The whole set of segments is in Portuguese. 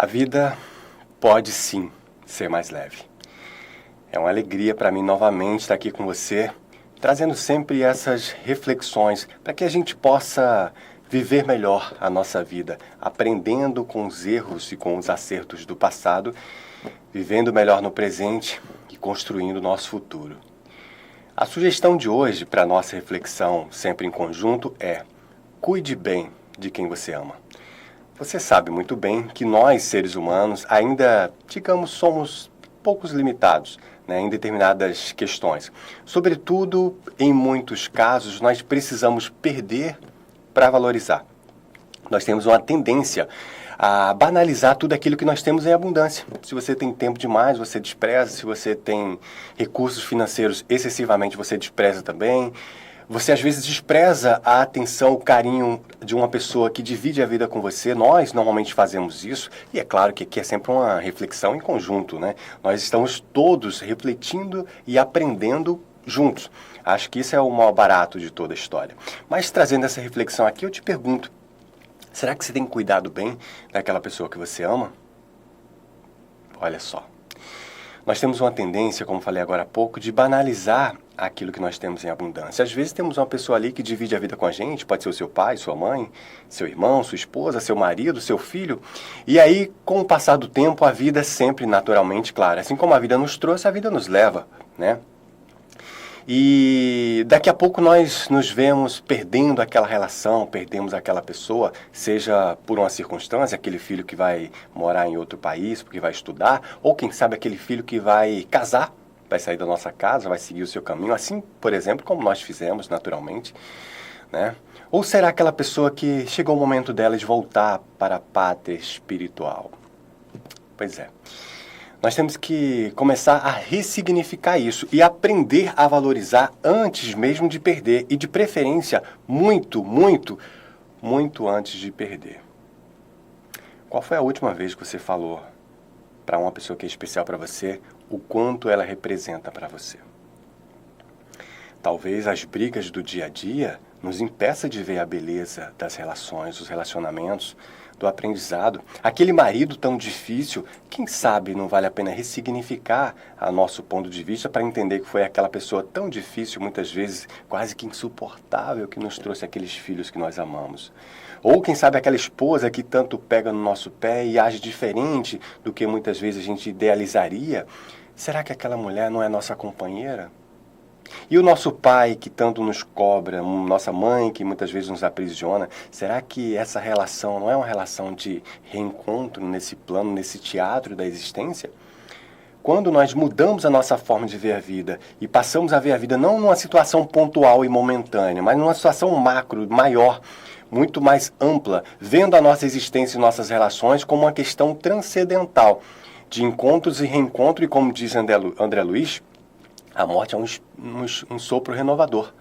A vida pode sim ser mais leve. É uma alegria para mim novamente estar aqui com você, trazendo sempre essas reflexões para que a gente possa viver melhor a nossa vida, aprendendo com os erros e com os acertos do passado, vivendo melhor no presente e construindo o nosso futuro. A sugestão de hoje para a nossa reflexão, sempre em conjunto, é: cuide bem de quem você ama. Você sabe muito bem que nós, seres humanos, ainda, digamos, somos poucos limitados, em determinadas questões. Sobretudo, em muitos casos, nós precisamos perder para valorizar. Nós temos uma tendência a banalizar tudo aquilo que nós temos em abundância. Se você tem tempo demais, você despreza. Se você tem recursos financeiros excessivamente, você despreza também. Você às vezes despreza a atenção, o carinho de uma pessoa que divide a vida com você. Nós normalmente fazemos isso, e é claro que aqui é sempre uma reflexão em conjunto, Nós estamos todos refletindo e aprendendo juntos. Acho que isso é o maior barato de toda a história. Mas trazendo essa reflexão aqui, eu te pergunto: será que você tem cuidado bem daquela pessoa que você ama? Olha só. Nós temos uma tendência, como falei agora há pouco, de banalizar aquilo que nós temos em abundância. Às vezes temos uma pessoa ali que divide a vida com a gente, pode ser o seu pai, sua mãe, seu irmão, sua esposa, seu marido, seu filho. E aí, com o passar do tempo, a vida é sempre naturalmente, claro, assim como a vida nos trouxe, a vida nos leva, E daqui a pouco nós nos vemos perdendo aquela relação, perdemos aquela pessoa, seja por uma circunstância, aquele filho que vai morar em outro país porque vai estudar, ou quem sabe aquele filho que vai casar, vai sair da nossa casa, vai seguir o seu caminho, assim, por exemplo, como nós fizemos naturalmente, Ou será aquela pessoa que chegou o momento dela de voltar para a pátria espiritual? Pois é. Nós temos que começar a ressignificar isso e aprender a valorizar antes mesmo de perder. E de preferência, muito, muito, muito antes de perder. Qual foi a última vez que você falou para uma pessoa que é especial para você o quanto ela representa para você? Talvez as brigas do dia a dia nos impeçam de ver a beleza das relações, dos relacionamentos, do aprendizado. Aquele marido tão difícil, quem sabe não vale a pena ressignificar a nosso ponto de vista para entender que foi aquela pessoa tão difícil, muitas vezes quase que insuportável, que nos trouxe aqueles filhos que nós amamos. Ou quem sabe aquela esposa que tanto pega no nosso pé e age diferente do que muitas vezes a gente idealizaria. Será que aquela mulher não é nossa companheira? E o nosso pai que tanto nos cobra, nossa mãe que muitas vezes nos aprisiona, será que essa relação não é uma relação de reencontro nesse plano, nesse teatro da existência? Quando nós mudamos a nossa forma de ver a vida e passamos a ver a vida não numa situação pontual e momentânea, mas numa situação macro, maior, muito mais ampla, vendo a nossa existência e nossas relações como uma questão transcendental, de encontros e reencontro, e como diz André Luiz, a morte é um sopro renovador.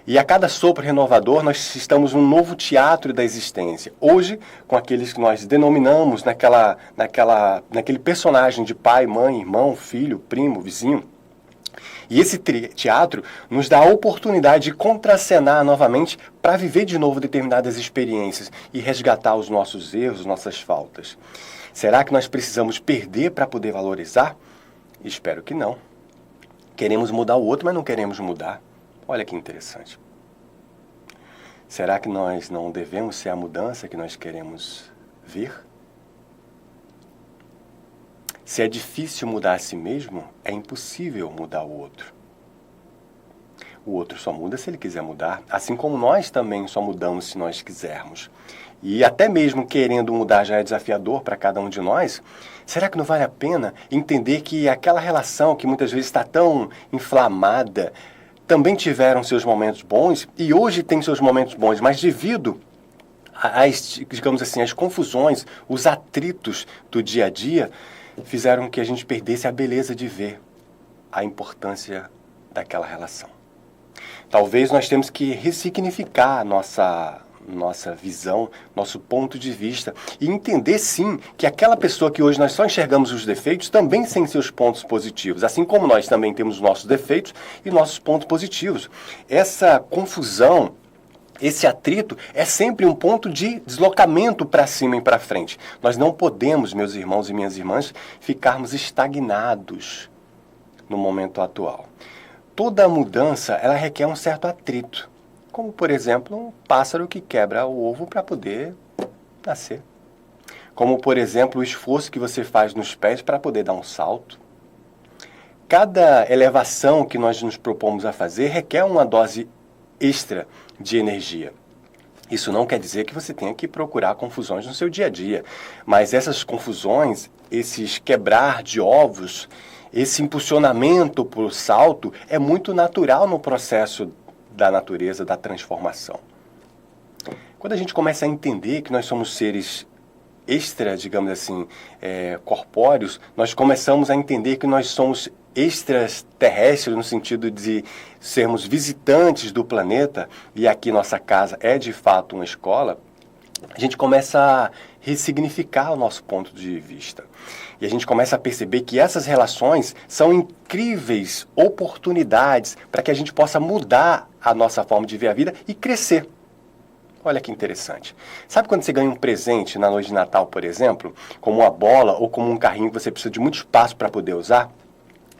E a cada sopro renovador, nós estamos num novo teatro da existência. Hoje, com aqueles que nós denominamos naquele personagem de pai, mãe, irmão, filho, primo, vizinho. E esse teatro nos dá a oportunidade de contracenar novamente para viver de novo determinadas experiências e resgatar os nossos erros, nossas faltas. Será que nós precisamos perder para poder valorizar? Espero que não. Queremos mudar o outro, mas não queremos mudar. Olha que interessante. Será que nós não devemos ser a mudança que nós queremos ver? Se é difícil mudar a si mesmo, é impossível mudar o outro. O outro só muda se ele quiser mudar, assim como nós também só mudamos se nós quisermos. E até mesmo querendo mudar já é desafiador para cada um de nós. Será que não vale a pena entender que aquela relação que muitas vezes está tão inflamada também tiveram seus momentos bons e hoje tem seus momentos bons, mas devido às, digamos assim, as confusões, os atritos do dia a dia, fizeram que a gente perdesse a beleza de ver a importância daquela relação. Talvez nós temos que ressignificar a nossa visão, nosso ponto de vista e entender sim que aquela pessoa que hoje nós só enxergamos os defeitos também tem seus pontos positivos, assim como nós também temos nossos defeitos e nossos pontos positivos. Essa confusão esse atrito é sempre um ponto de deslocamento para cima e para frente. Nós não podemos, meus irmãos e minhas irmãs, ficarmos estagnados no momento atual. Toda mudança, ela requer um certo atrito, como, por exemplo, um pássaro que quebra o ovo para poder nascer. Como, por exemplo, o esforço que você faz nos pés para poder dar um salto. Cada elevação que nós nos propomos a fazer requer uma dose extra de energia. Isso não quer dizer que você tenha que procurar confusões no seu dia a dia, mas essas confusões, esses quebrar de ovos, esse impulsionamento por salto é muito natural no processo da natureza, da transformação. Quando a gente começa a entender que nós somos seres extra, digamos assim, corpóreos, nós começamos a entender que nós somos extraterrestres no sentido de sermos visitantes do planeta, e aqui nossa casa é de fato uma escola, a gente começa a ressignificar o nosso ponto de vista. E a gente começa a perceber que essas relações são incríveis oportunidades para que a gente possa mudar a nossa forma de ver a vida e crescer. Olha que interessante. Sabe quando você ganha um presente na noite de Natal, por exemplo, como uma bola ou como um carrinho que você precisa de muito espaço para poder usar?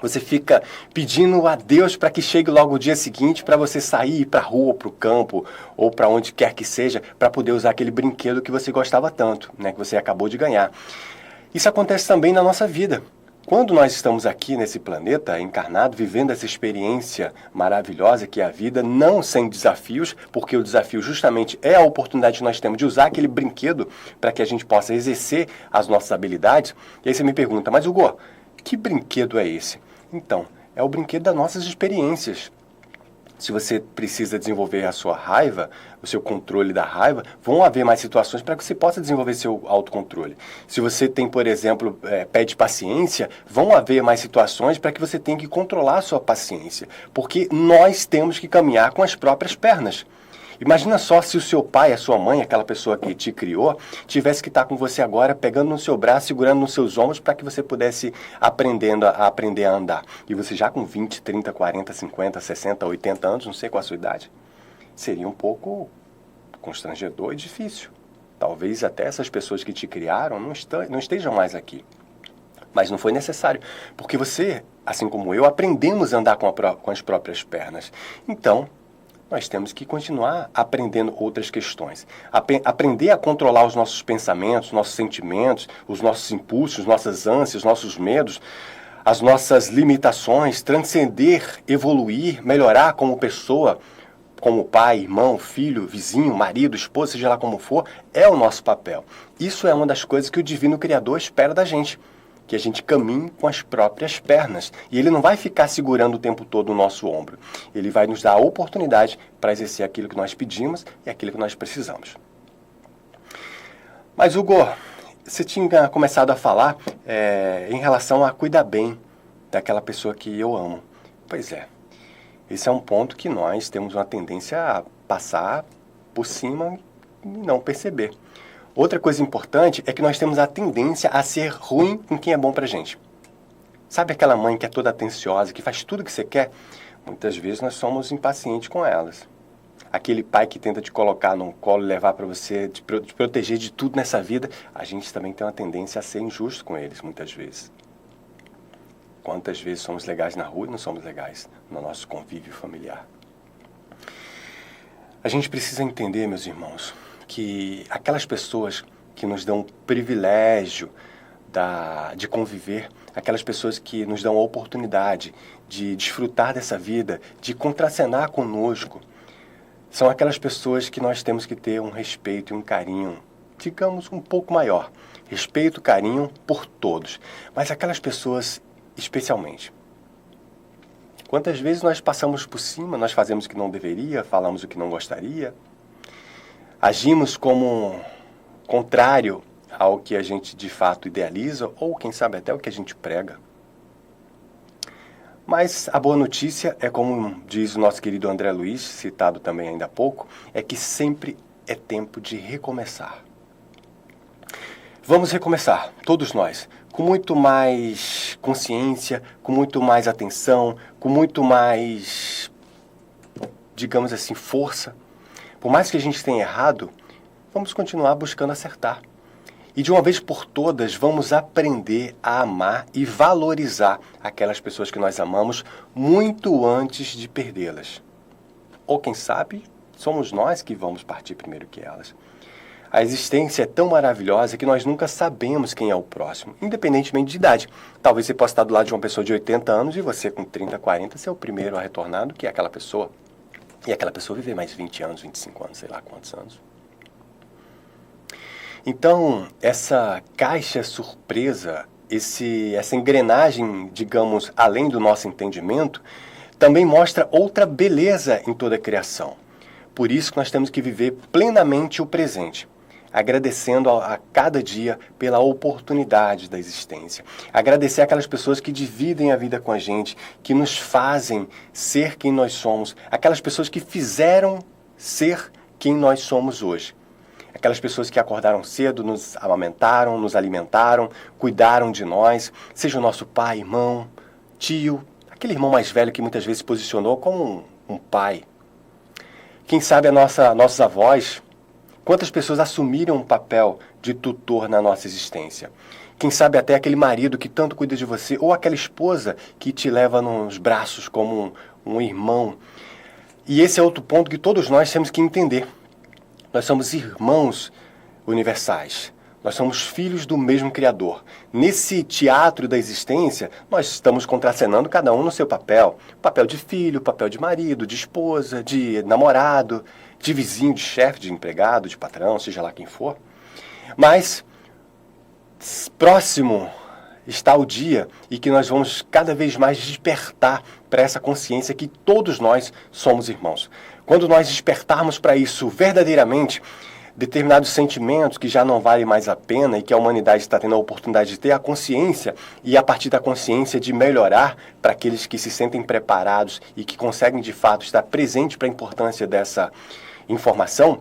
Você fica pedindo a Deus para que chegue logo o dia seguinte para você sair para a rua, para o campo ou para onde quer que seja, para poder usar aquele brinquedo que você gostava tanto, né, que você acabou de ganhar. Isso acontece também na nossa vida. Quando nós estamos aqui nesse planeta encarnado, vivendo essa experiência maravilhosa que é a vida, não sem desafios, porque o desafio justamente é a oportunidade que nós temos de usar aquele brinquedo para que a gente possa exercer as nossas habilidades. E aí você me pergunta, mas Hugo, que brinquedo é esse? Então, é o brinquedo das nossas experiências. Se você precisa desenvolver a sua raiva, o seu controle da raiva, vão haver mais situações para que você possa desenvolver seu autocontrole. Se você tem, por exemplo, pede paciência, vão haver mais situações para que você tenha que controlar a sua paciência. Porque nós temos que caminhar com as próprias pernas. Imagina só se o seu pai, a sua mãe, aquela pessoa que te criou, tivesse que estar com você agora, pegando no seu braço, segurando nos seus ombros, para que você pudesse aprender a andar. E você já com 20, 30, 40, 50, 60, 80 anos, não sei qual a sua idade, seria um pouco constrangedor e difícil. Talvez até essas pessoas que te criaram não estejam mais aqui. Mas não foi necessário, porque você, assim como eu, aprendemos a andar com as próprias pernas. Então, nós temos que continuar aprendendo outras questões. Aprender a controlar os nossos pensamentos, nossos sentimentos, os nossos impulsos, nossas ânsias, nossos medos, as nossas limitações, transcender, evoluir, melhorar como pessoa, como pai, irmão, filho, vizinho, marido, esposa, seja lá como for, é o nosso papel. Isso é uma das coisas que o Divino Criador espera da gente. Que a gente caminhe com as próprias pernas. E ele não vai ficar segurando o tempo todo o nosso ombro. Ele vai nos dar a oportunidade para exercer aquilo que nós pedimos e aquilo que nós precisamos. Mas, Hugo, você tinha começado a falar em relação a cuidar bem daquela pessoa que eu amo. Pois é, esse é um ponto que nós temos uma tendência a passar por cima e não perceber. Outra coisa importante é que nós temos a tendência a ser ruim com quem é bom pra gente. Sabe aquela mãe que é toda atenciosa, que faz tudo o que você quer? Muitas vezes nós somos impacientes com elas. Aquele pai que tenta te colocar no colo e levar para você, te proteger de tudo nessa vida, a gente também tem uma tendência a ser injusto com eles, muitas vezes. Quantas vezes somos legais na rua e não somos legais no nosso convívio familiar? A gente precisa entender, meus irmãos, que aquelas pessoas que nos dão o privilégio de conviver, aquelas pessoas que nos dão a oportunidade de desfrutar dessa vida, de contracenar conosco, são aquelas pessoas que nós temos que ter um respeito e um carinho, digamos, um pouco maior. Respeito, carinho por todos, mas aquelas pessoas especialmente. Quantas vezes nós passamos por cima, nós fazemos o que não deveria, falamos o que não gostaria, agimos como contrário ao que a gente de fato idealiza, ou quem sabe até o que a gente prega. Mas a boa notícia é, como diz o nosso querido André Luiz, citado também ainda há pouco, é que sempre é tempo de recomeçar. Vamos recomeçar, todos nós, com muito mais consciência, com muito mais atenção, com muito mais, digamos assim, força, Por mais que a gente tenha errado, vamos continuar buscando acertar. E de uma vez por todas, vamos aprender a amar e valorizar aquelas pessoas que nós amamos muito antes de perdê-las. Ou quem sabe, somos nós que vamos partir primeiro que elas. A existência é tão maravilhosa que nós nunca sabemos quem é o próximo, independentemente de idade. Talvez você possa estar do lado de uma pessoa de 80 anos e você com 30, 40 ser o primeiro a retornar do que aquela pessoa. E aquela pessoa viver mais 20 anos, 25 anos, sei lá quantos anos. Então, essa caixa surpresa, essa engrenagem, digamos, além do nosso entendimento, também mostra outra beleza em toda a criação. Por isso que nós temos que viver plenamente o presente, agradecendo a cada dia pela oportunidade da existência. Agradecer aquelas pessoas que dividem a vida com a gente, que nos fazem ser quem nós somos, aquelas pessoas que fizeram ser quem nós somos hoje. Aquelas pessoas que acordaram cedo, nos amamentaram, nos alimentaram, cuidaram de nós, seja o nosso pai, irmão, tio, aquele irmão mais velho que muitas vezes se posicionou como um pai. Quem sabe nossos avós, quantas pessoas assumiram um papel de tutor na nossa existência? Quem sabe até aquele marido que tanto cuida de você, ou aquela esposa que te leva nos braços como um irmão. E esse é outro ponto que todos nós temos que entender. Nós somos irmãos universais. Nós somos filhos do mesmo Criador. Nesse teatro da existência, nós estamos contracenando cada um no seu papel. Papel de filho, papel de marido, de esposa, de namorado, de vizinho, de chefe, de empregado, de patrão, seja lá quem for. Mas próximo está o dia em que nós vamos cada vez mais despertar para essa consciência que todos nós somos irmãos. Quando nós despertarmos para isso verdadeiramente, determinados sentimentos que já não valem mais a pena e que a humanidade está tendo a oportunidade de ter a consciência e a partir da consciência de melhorar para aqueles que se sentem preparados e que conseguem de fato estar presente para a importância dessa informação,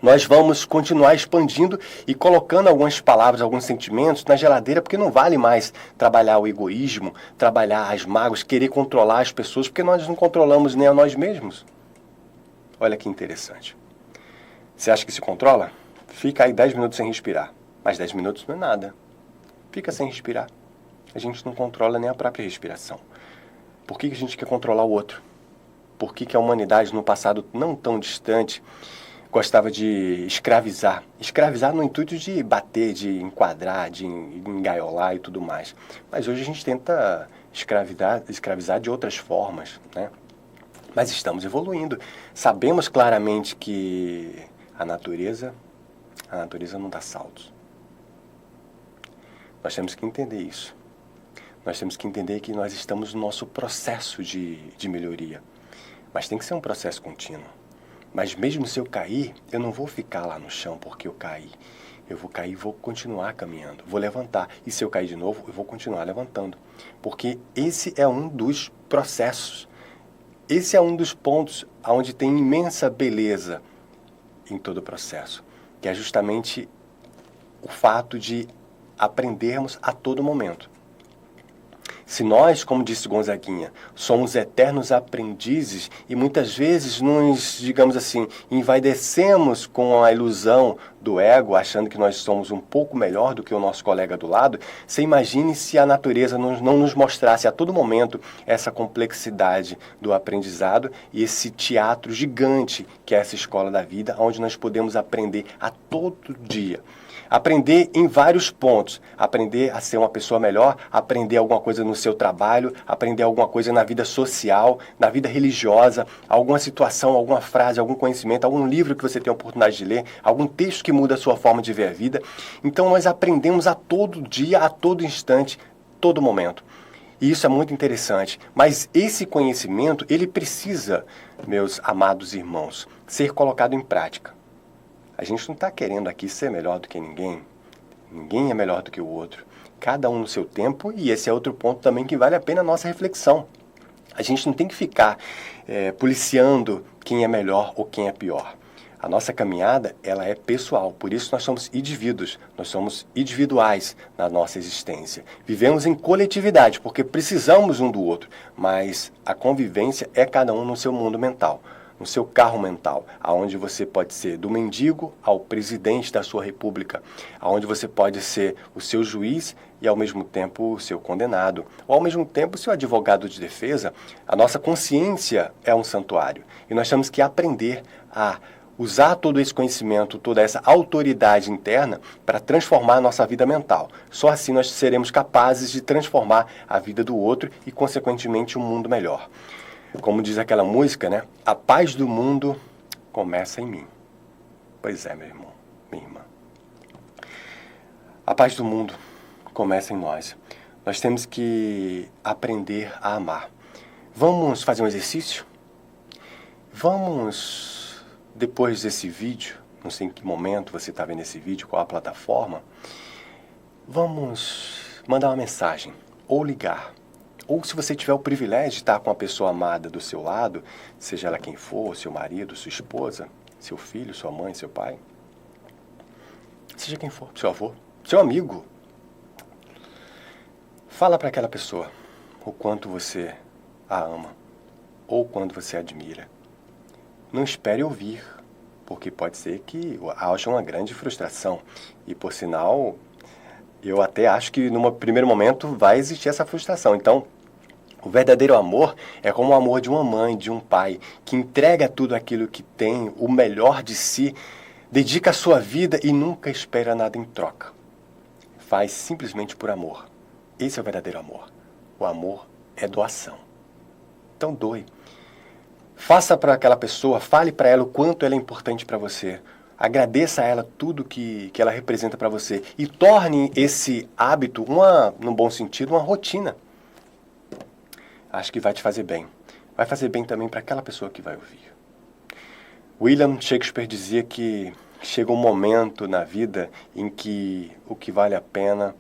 nós vamos continuar expandindo e colocando algumas palavras, alguns sentimentos na geladeira, porque não vale mais trabalhar o egoísmo, trabalhar as mágoas, querer controlar as pessoas, porque nós não controlamos nem a nós mesmos. Olha que interessante. Você acha que se controla? Fica aí 10 minutos sem respirar. Mas 10 minutos não é nada. Fica sem respirar. A gente não controla nem a própria respiração. Por que a gente quer controlar o outro? Por que a humanidade, no passado não tão distante, gostava de escravizar? Escravizar no intuito de bater, de enquadrar, de engaiolar e tudo mais. Mas hoje a gente tenta escravizar de outras formas, né? Mas estamos evoluindo. Sabemos claramente que a natureza não dá saltos. Nós temos que entender isso. Nós temos que entender que nós estamos no nosso processo de melhoria. Mas tem que ser um processo contínuo. Mas mesmo se eu cair, eu não vou ficar lá no chão porque eu caí. Eu vou cair e vou continuar caminhando. Vou levantar. E se eu cair de novo, eu vou continuar levantando. Porque esse é um dos processos. Esse é um dos pontos onde tem imensa beleza em todo o processo, que é justamente o fato de aprendermos a todo momento. Se nós, como disse Gonzaguinha, somos eternos aprendizes e muitas vezes nos, digamos assim, envaidecemos com a ilusão do ego, achando que nós somos um pouco melhor do que o nosso colega do lado, você imagine se a natureza não nos mostrasse a todo momento essa complexidade do aprendizado e esse teatro gigante que é essa escola da vida, onde nós podemos aprender a todo dia. Aprender em vários pontos, aprender a ser uma pessoa melhor, aprender alguma coisa no seu trabalho, aprender alguma coisa na vida social, na vida religiosa, alguma situação, alguma frase, algum conhecimento, algum livro que você tem a oportunidade de ler, algum texto que muda a sua forma de ver a vida. Então nós aprendemos a todo dia, a todo instante, todo momento. E isso é muito interessante. Mas esse conhecimento, ele precisa, meus amados irmãos, ser colocado em prática. A gente não está querendo aqui ser melhor do que ninguém. Ninguém é melhor do que o outro. Cada um no seu tempo, e esse é outro ponto também que vale a pena a nossa reflexão. A gente não tem que ficar policiando quem é melhor ou quem é pior. A nossa caminhada, ela é pessoal, por isso nós somos indivíduos, nós somos individuais na nossa existência. Vivemos em coletividade, porque precisamos um do outro, mas a convivência é cada um no seu mundo mental. no seu carro mental, aonde você pode ser do mendigo ao presidente da sua república, aonde você pode ser o seu juiz e ao mesmo tempo o seu condenado, ou ao mesmo tempo o seu advogado de defesa. A nossa consciência é um santuário e nós temos que aprender a usar todo esse conhecimento, toda essa autoridade interna para transformar a nossa vida mental. Só assim nós seremos capazes de transformar a vida do outro e, consequentemente, um mundo melhor. Como diz aquela música, né? A paz do mundo começa em mim. Pois é, meu irmão, minha irmã. A paz do mundo começa em nós. Nós temos que aprender a amar. Vamos fazer um exercício? Vamos, depois desse vídeo, não sei em que momento você está vendo esse vídeo, qual a plataforma, vamos mandar uma mensagem ou ligar. Ou se você tiver o privilégio de estar com a pessoa amada do seu lado, seja ela quem for, seu marido, sua esposa, seu filho, sua mãe, seu pai, seja quem for, seu avô, seu amigo, fala para aquela pessoa o quanto você a ama ou o quanto você a admira. Não espere ouvir, porque pode ser que haja uma grande frustração. E, por sinal, eu até acho que, num primeiro momento, vai existir essa frustração. Então, o verdadeiro amor é como o amor de uma mãe, de um pai, que entrega tudo aquilo que tem, o melhor de si, dedica a sua vida e nunca espera nada em troca. Faz simplesmente por amor. Esse é o verdadeiro amor. O amor é doação. Então doe. Faça para aquela pessoa, fale para ela o quanto ela é importante para você. Agradeça a ela tudo que ela representa para você. E torne esse hábito, num bom sentido, uma rotina. Acho que vai te fazer bem. Vai fazer bem também para aquela pessoa que vai ouvir. William Shakespeare dizia que chega um momento na vida em que o que vale a pena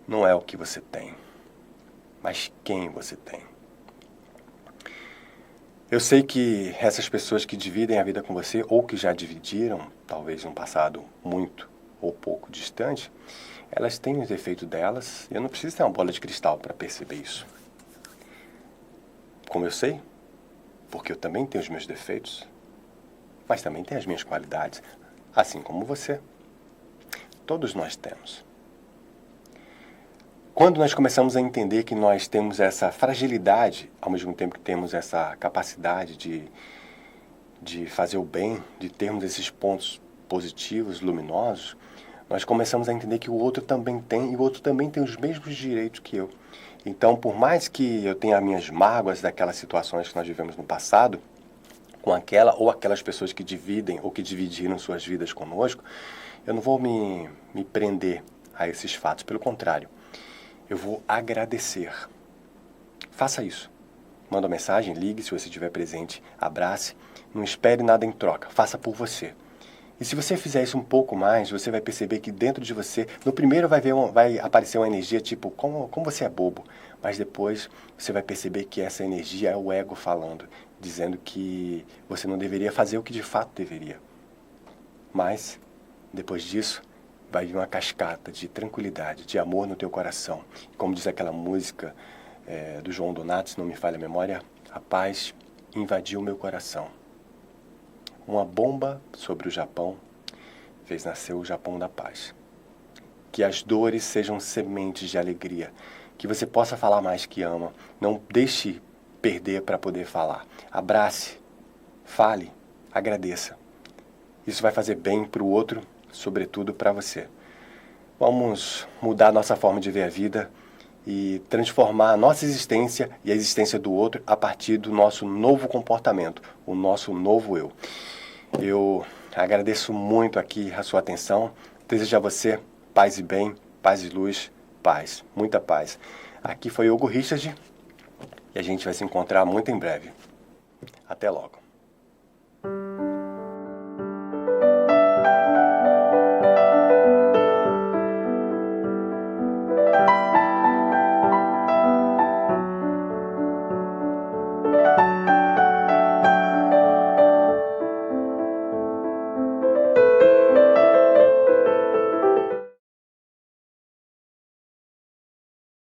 não é o que você tem, mas quem você tem. Eu sei que essas pessoas que dividem a vida com você, ou que já dividiram, talvez num passado muito ou pouco distante, elas têm os defeitos delas, e eu não preciso ter uma bola de cristal para perceber isso. Como eu sei? Porque eu também tenho os meus defeitos, mas também tenho as minhas qualidades, assim como você. Todos nós temos. Quando nós começamos a entender que nós temos essa fragilidade, ao mesmo tempo que temos essa capacidade de fazer o bem, de termos esses pontos positivos, luminosos, nós começamos a entender que o outro também tem, e o outro também tem os mesmos direitos que eu. Então, por mais que eu tenha as minhas mágoas daquelas situações que nós vivemos no passado, com aquela ou aquelas pessoas que dividem ou que dividiram suas vidas conosco, eu não vou me prender a esses fatos. Pelo contrário, eu vou agradecer. Faça isso. Manda uma mensagem, ligue se você estiver presente, abrace, não espere nada em troca, faça por você. E se você fizer isso um pouco mais, você vai perceber que dentro de você, no primeiro vai aparecer uma energia tipo, como você é bobo. Mas depois você vai perceber que essa energia é o ego falando, dizendo que você não deveria fazer o que de fato deveria. Mas, depois disso, vai vir uma cascata de tranquilidade, de amor no teu coração. Como diz aquela música do João Donato, se não me falha a memória, a paz invadiu meu coração. Uma bomba sobre o Japão fez nascer o Japão da paz. Que as dores sejam sementes de alegria. Que você possa falar mais que ama. Não deixe perder para poder falar. Abrace, fale, agradeça. Isso vai fazer bem para o outro, sobretudo para você. Vamos mudar nossa forma de ver a vida e transformar a nossa existência e a existência do outro a partir do nosso novo comportamento, o nosso novo eu. Eu agradeço muito aqui a sua atenção. Desejo a você paz e bem, paz e luz, paz, muita paz. Aqui foi Hugo Richard e a gente vai se encontrar muito em breve. Até logo.